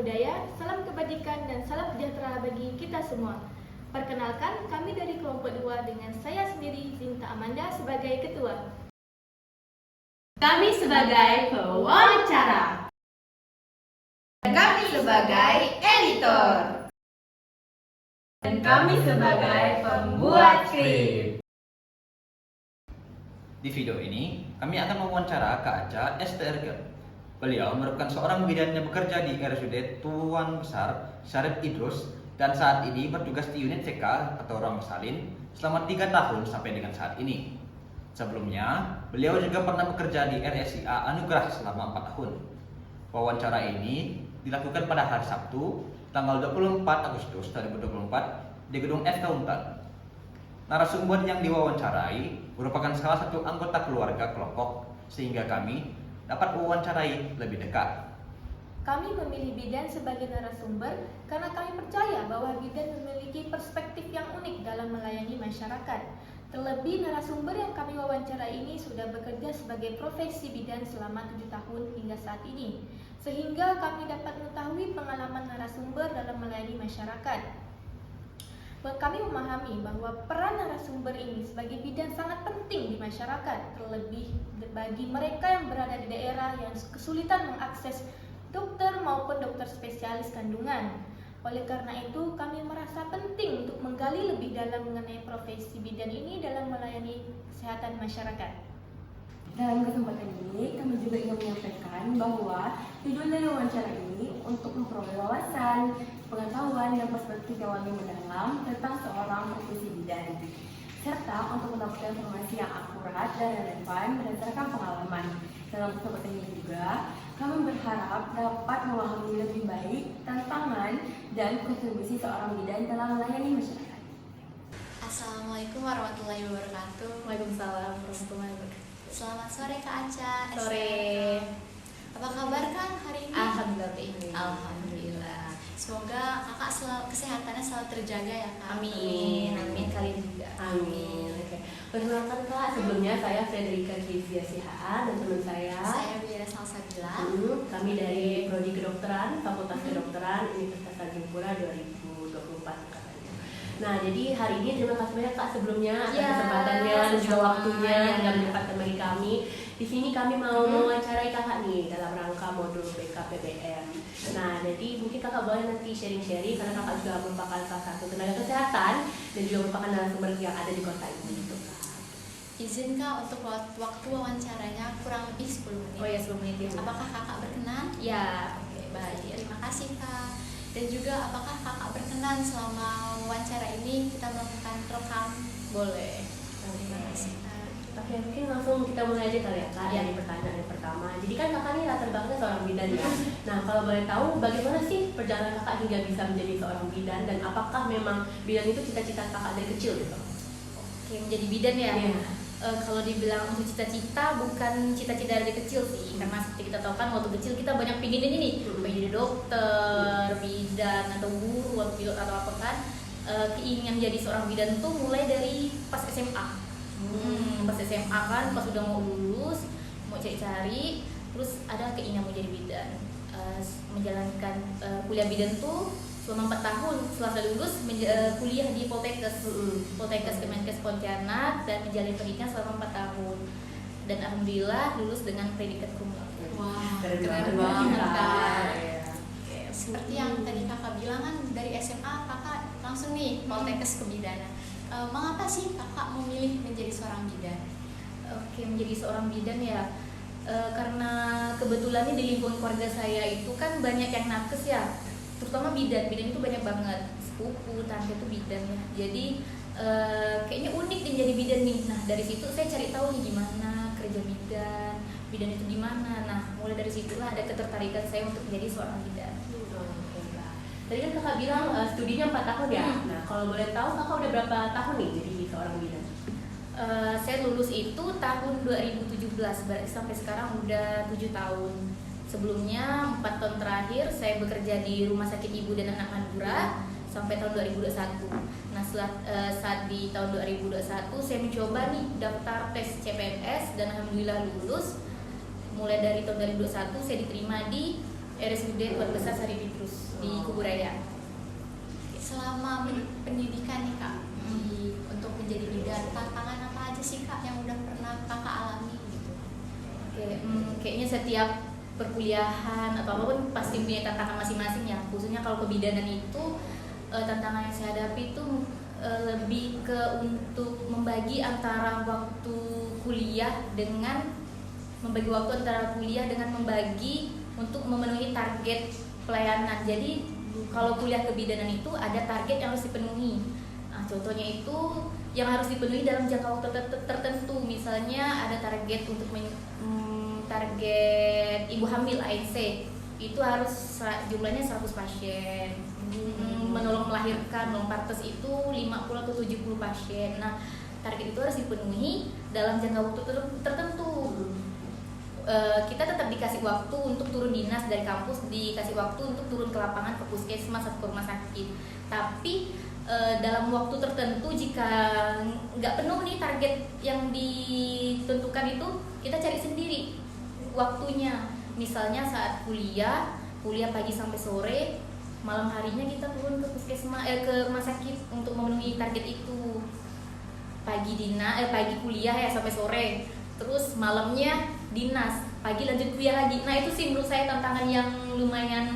budaya, salam kebajikan, dan salam sejahtera bagi kita semua. Perkenalkan, kami dari kelompok 2 dengan saya sendiri, Zinta Amanda, sebagai ketua. Kami sebagai pewawancara. Dan kami sebagai editor. Dan kami sebagai pembuat skrip. Di video ini, kami akan mewawancara Kak Aca STRK. Beliau merupakan seorang bidan yang bekerja di RSUD Tuan Besar Syarif Idrus dan saat ini bertugas di unit CK atau ruang salin selama 3 tahun sampai dengan saat ini. Sebelumnya, beliau juga pernah bekerja di RSIA Anugerah selama 4 tahun. Wawancara ini dilakukan pada hari Sabtu, tanggal 24 Agustus 2024 di gedung FK Untan. Narasumber yang diwawancarai merupakan salah satu anggota keluarga kelompok, sehingga kami dapat mewawancarai lebih dekat. Kami memilih bidan sebagai narasumber karena kami percaya bahwa bidan memiliki perspektif yang unik dalam melayani masyarakat. Terlebih narasumber yang kami wawancarai ini sudah bekerja sebagai profesi bidan selama 7 tahun hingga saat ini, sehingga kami dapat mengetahui pengalaman narasumber dalam melayani masyarakat. Kami memahami bahwa peran narasumber ini sebagai bidan sangat penting di masyarakat, terlebih bagi mereka yang berada di daerah yang kesulitan mengakses dokter maupun dokter spesialis kandungan. Oleh karena itu, kami merasa penting untuk menggali lebih dalam mengenai profesi bidan ini dalam melayani kesehatan masyarakat. Dalam kesempatan ini, kami juga ingin menyampaikan bahwa tujuan dari wawancara ini untuk memperoleh wawasan, pengetahuan, dan perspektif yang lebih mendalam tentang seorang profesi bidan, serta untuk mendapatkan informasi yang akurat dan relevan berdasarkan pengalaman. Dalam kesempatan ini juga, kami berharap dapat memahami lebih baik tantangan dan kontribusi seorang bidan dalam melayani masyarakat. Assalamualaikum warahmatullahi wabarakatuh. Waalaikumsalam warahmatullahi wabarakatuh. Selamat sore Kak Aca. Sore. Apa kabar Kak hari ini? Alhamdulillah. Alhamdulillah. Semoga kakak kesehatannya selalu terjaga ya Kak. Amin. Amin kalian juga. Amin. Oke. Perkenalkan Kak, sebelumnya saya Frederika Kizia Sihaan dan teman saya. Saya Biara Salsabila. Kami dari Prodi Kedokteran, Fakultas Kedokteran Universitas Tanjung Pura 2024 katanya. Nah, jadi hari ini terima kasih banyak Kak sebelumnya atas kesempatannya dan juga waktunya yang menyempatkan bagi kami. Di sini kami mau mewawancarai Kakak nih dalam rangka modul BKPBM. Nah, jadi mungkin Kakak boleh nanti sharing-sharing karena Kakak juga merupakan salah satu tenaga kesehatan dan juga merupakan narasumber yang ada di kota ini gitu Kak. Izin Kak untuk waktu wawancaranya kurang lebih 10 menit. Oh ya, 10 menit ya. Apakah Kakak berkenan? Ya, Oke, baik. Terima kasih Kak. Dan juga apakah Kakak berkenan selama wawancara ini kita melakukan rekam? boleh. Terima kasih Kak. Oke, mungkin langsung kita mulai aja kali ya Kak dari pertanyaan yang pertama. Jadi kan Kakak ini latar belakangnya seorang bidan ya. Nah, kalau boleh tahu bagaimana sih perjalanan Kakak hingga bisa menjadi seorang bidan dan apakah memang bidan itu cita-cita Kakak dari kecil gitu? Oke, menjadi bidan ya. Iya. Kalau dibilang untuk cita-cita, bukan cita-cita dari kecil sih, karena seperti kita tahu kan waktu kecil kita banyak pingin ini, pengen jadi dokter, bidan atau guru atau pilot atau apa kan. Keinginan jadi seorang bidan tuh mulai dari pas SMA. Pas SMA kan, pas udah mau lulus, mau cari-cari, terus ada keinginan mau jadi bidan. Menjalankan kuliah bidan tuh selama 4 tahun. Setelah saya lulus kuliah di Poltekkes Kemenkes Pontianak dan menjalani pendidikan selama 4 tahun. Dan alhamdulillah lulus dengan predikat cum laude. Wah, Keren banget Kak. Oke, seperti yang tadi kakak bilang kan dari SMA kakak langsung nih Poltekkes kebidanan. Mengapa sih kakak memilih menjadi seorang bidan? Oke, menjadi seorang bidan ya karena kebetulan di lingkungan keluarga saya itu kan banyak yang nakes ya, terutama bidan itu banyak banget, sepupu, tante itu bidan ya. Jadi kayaknya unik nih jadi bidan nih. Nah, dari situ saya cari tahu nih gimana kerja bidan itu gimana. Nah, mulai dari situlah ada ketertarikan saya untuk menjadi seorang bidan. Oke Kak. Tadi kan Kakak bilang studinya 4 tahun ya. Nah, kalau boleh tahu Kakak udah berapa tahun nih jadi seorang bidan? Saya lulus itu tahun 2017, berarti sampai sekarang udah 7 tahun. Sebelumnya 4 tahun terakhir saya bekerja di Rumah Sakit Ibu dan Anak Madura sampai tahun 2021. Nah, saat di tahun 2021 saya mencoba nih daftar tes CPNS dan alhamdulillah lulus. Mulai dari tahun 2021 saya diterima di RSUD Tuan Besar Sarip Idrus di Kuburaya. Selama pendidikan nih Kak, untuk menjadi bidan, tantangan apa aja sih Kak yang udah pernah Kakak alami gitu? Oke, kayaknya setiap perkuliahan atau apapun pasti punya tantangan masing-masing ya. Khususnya kalau kebidanan itu tantangan yang saya hadapi itu lebih ke untuk membagi antara waktu kuliah dengan membagi untuk memenuhi target pelayanan. Jadi kalau kuliah kebidanan itu ada target yang harus dipenuhi. Nah, contohnya itu yang harus dipenuhi dalam jangka waktu tertentu. Misalnya ada target untuk target ibu hamil ANC itu harus jumlahnya 100 pasien. Menolong melahirkan, partes itu 50 atau 70 pasien. Nah, target itu harus dipenuhi dalam jangka waktu tertentu. Kita tetap dikasih waktu untuk turun dinas dari kampus, dikasih waktu untuk turun ke lapangan, ke puskesmas atau ke rumah sakit. Tapi dalam waktu tertentu jika nggak penuh nih target yang ditentukan itu, kita cari sendiri waktunya. Misalnya saat kuliah pagi sampai sore, malam harinya kita turun ke puskesmas, ke rumah sakit untuk memenuhi target itu. Pagi kuliah ya sampai sore, terus malamnya dinas, pagi lanjut kuliah lagi. Nah itu sih menurut saya tantangan yang lumayan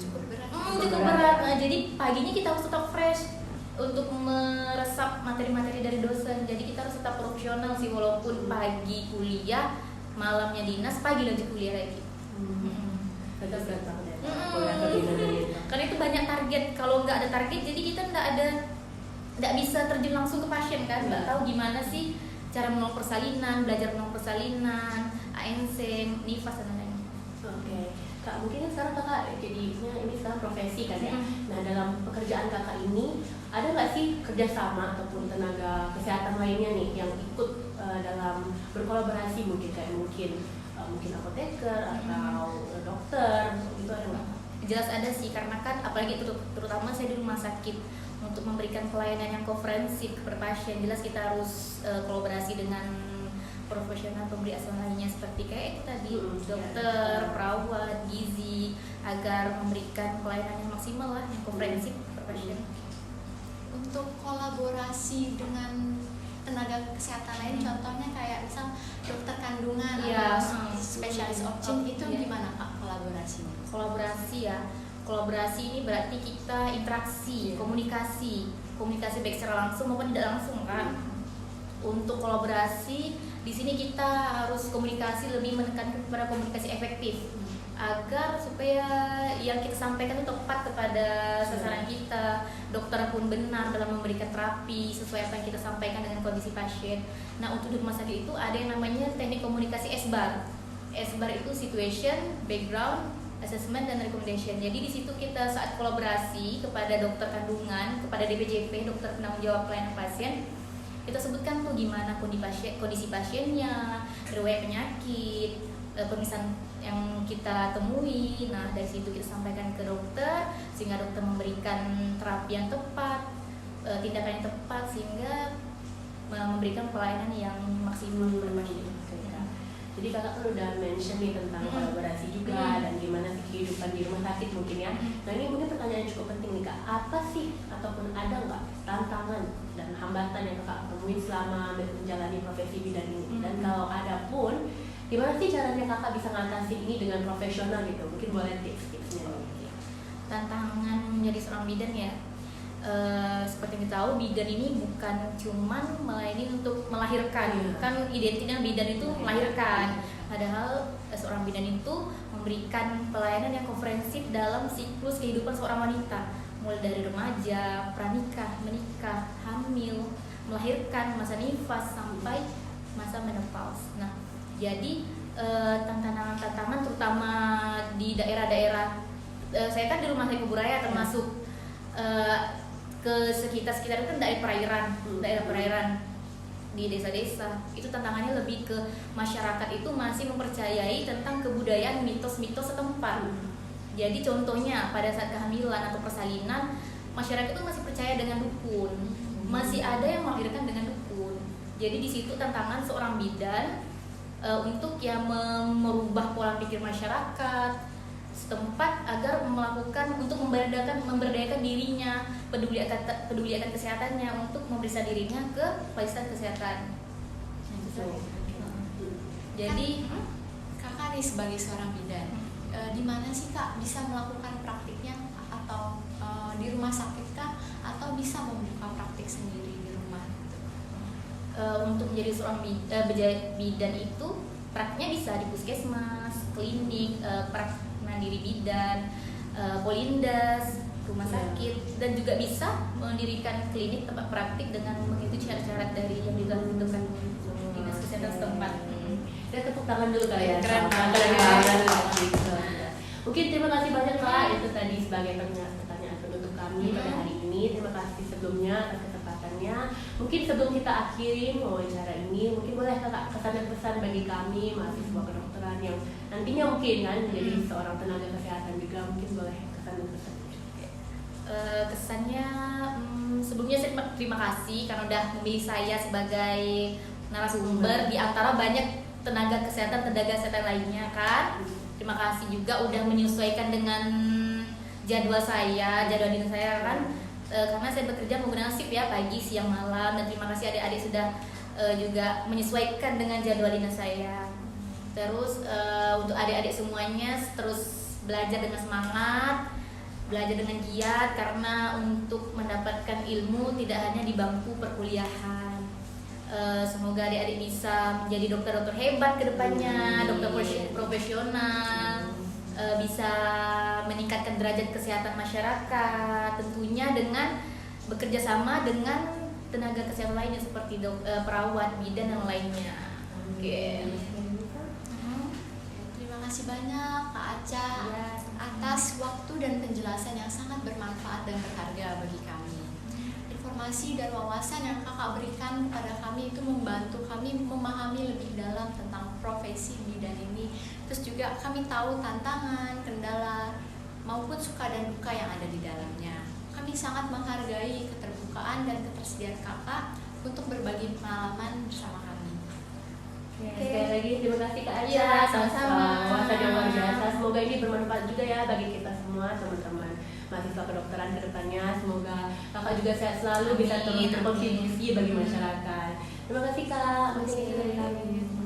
Cukup berat. cukup berat. Nah, jadi paginya kita harus tetap fresh untuk meresap materi-materi dari dosen. Jadi kita harus tetap profesional sih, walaupun pagi kuliah, malamnya dinas, pagi lanjut kuliah lagi. Tetap berat banget ya. Kuliah kebidanan itu. Karena itu banyak target. Kalau nggak ada target, jadi kita nggak bisa terjun langsung ke pasien kan. Nggak tahu gimana sih cara menolong persalinan, belajar menolong persalinan, ANC, nifas dan lain-lain. Oke, Kak, mungkin kan sekarang Kakak jadinya ini sekarang profesi kan ya. Nah, dalam pekerjaan Kakak ini ada nggak sih kerjasama ataupun tenaga kesehatan lainnya nih yang ikut dalam berkolaborasi mungkin apoteker atau dokter itu ada nggak? Jelas ada sih, karena kan apalagi terutama saya di rumah sakit, untuk memberikan pelayanan yang komprehensif kepada pasien, jelas kita harus kolaborasi dengan profesional pemberi asuhan lainnya seperti kayak tadi dokter, perawat, gizi, agar memberikan pelayanan yang maksimal lah, yang komprehensif kepada pasien. Untuk kolaborasi dengan tenaga kesehatan lain, contohnya kayak misal dokter kandungan atau spesialis obgyn, itu gimana Kak kolaborasinya? Kolaborasi ini berarti kita interaksi, komunikasi baik secara langsung maupun tidak langsung kan. Untuk kolaborasi di sini kita harus komunikasi, lebih menekankan kepada komunikasi efektif agar supaya yang kita sampaikan itu tepat kepada sasaran kita, dokter pun benar dalam memberikan terapi sesuai apa yang kita sampaikan dengan kondisi pasien. Nah, untuk di rumah sakit itu ada yang namanya teknik komunikasi SBAR. SBAR itu situation, background, assessment, dan recommendation. Jadi di situ kita saat kolaborasi kepada dokter kandungan, kepada DPJP, dokter penanggung jawab pelayanan pasien, kita sebutkan tuh gimana kondisi pasiennya, riwayat penyakit, pemisahan yang kita temui. Nah, dari situ kita sampaikan ke dokter sehingga dokter memberikan terapi yang tepat, tindakan yang tepat, sehingga memberikan pelayanan yang maksimal kepada pasien. Jadi Kakak kan udah mention nih tentang kolaborasi juga dan gimana sih kehidupan di rumah sakit mungkin ya. Nah, ini mungkin pertanyaan yang cukup penting nih Kak. Apa sih ataupun ada nggak tantangan dan hambatan yang Kakak temuin selama menjalani profesi bidan ini? Dan kalau ada pun, gimana sih caranya Kakak bisa ngatasi ini dengan profesional gitu? Mungkin boleh tips-tipsnya nih. Tantangan menjadi seorang bidan ya, seperti yang kita tahu, bidan ini bukan cuman melayani untuk melahirkan. Kan identiknya bidan itu melahirkan, padahal seorang bidan itu memberikan pelayanan yang komprehensif dalam siklus kehidupan seorang wanita, mulai dari remaja, pranikah, menikah, hamil, melahirkan, masa nifas, sampai masa menopause. Nah, jadi tantangan terutama di daerah-daerah, saya kan di rumah sakit Kuburaya termasuk ke sekitar itu kan daerah perairan di desa-desa. Itu tantangannya lebih ke masyarakat itu masih mempercayai tentang kebudayaan mitos-mitos setempat. Jadi contohnya pada saat kehamilan atau persalinan, masyarakat itu masih percaya dengan dukun, masih ada yang melahirkan dengan dukun. Jadi di situ tantangan seorang bidan untuk merubah pola pikir masyarakat setempat agar melakukan untuk memberdayakan dirinya, peduli akan kesehatannya, untuk memeriksa dirinya ke fasilitas kesehatan. Jadi Kakak nih sebagai seorang bidan, di mana sih Kak bisa melakukan praktiknya, atau di rumah sakit kah, atau bisa membuka praktik sendiri di rumah? untuk menjadi seorang bidan itu praktiknya bisa di puskesmas, klinik, praktik mandiri bidan, polindes, rumah sakit, dan juga bisa mendirikan klinik tempat praktik dengan mengikuti syarat-syarat dari yang ditentukan dinas kesehatan setempat. Kita tepuk tangan dulu kali ya. Keren Keren banget. banget. Mungkin terima kasih banyak Kak, itu tadi sebagai pertanyaan penutup kami pada hari ini. Terima kasih sebelumnya atas kesempatannya. Mungkin sebelum kita akhiri wawancara ini, mungkin boleh Kakak kesan dan pesan bagi kami mahasiswa kedokteran yang nantinya mungkin kan menjadi seorang tenaga kesehatan juga, mungkin boleh kesan dan pesan. Kesannya sebelumnya saya terima kasih karena udah memilih saya sebagai narasumber di antara banyak tenaga kesehatan lainnya kan. Terima kasih juga udah menyesuaikan dengan jadwal dinas saya kan, karena saya bekerja menggunakan shift ya, pagi, siang, malam, dan terima kasih adik-adik sudah juga menyesuaikan dengan jadwal dinas saya. Terus untuk adik-adik semuanya terus belajar dengan semangat, belajar dengan giat, karena untuk mendapatkan ilmu tidak hanya di bangku perkuliahan. Semoga adik-adik bisa menjadi dokter-dokter hebat ke depannya, dokter profesional, bisa meningkatkan derajat kesehatan masyarakat, tentunya dengan bekerja sama dengan tenaga kesehatan lainnya seperti perawat, bidan, dan lainnya. Oke. Terima kasih banyak Kak Aca atas waktu dan penjelasan yang sangat bermanfaat dan berharga bagi kami. Informasi dan wawasan yang Kakak berikan kepada kami itu membantu kami memahami lebih dalam tentang profesi bidan ini. Terus juga kami tahu tantangan, kendala, maupun suka dan duka yang ada di dalamnya. Kami sangat menghargai keterbukaan dan ketersediaan Kakak untuk berbagi pengalaman bersama kami. Sekali lagi terima kasih Kak Aca Iya, atas sama-sama. wawasan yang luar biasa. Semoga ini bermanfaat juga ya bagi kita semua teman-teman mahasiswa kedokteran ke depannya. Semoga Kakak juga sehat selalu, bisa terus Amin. berkontribusi bagi masyarakat. Terima kasih Kak. Terima kasih dari kami.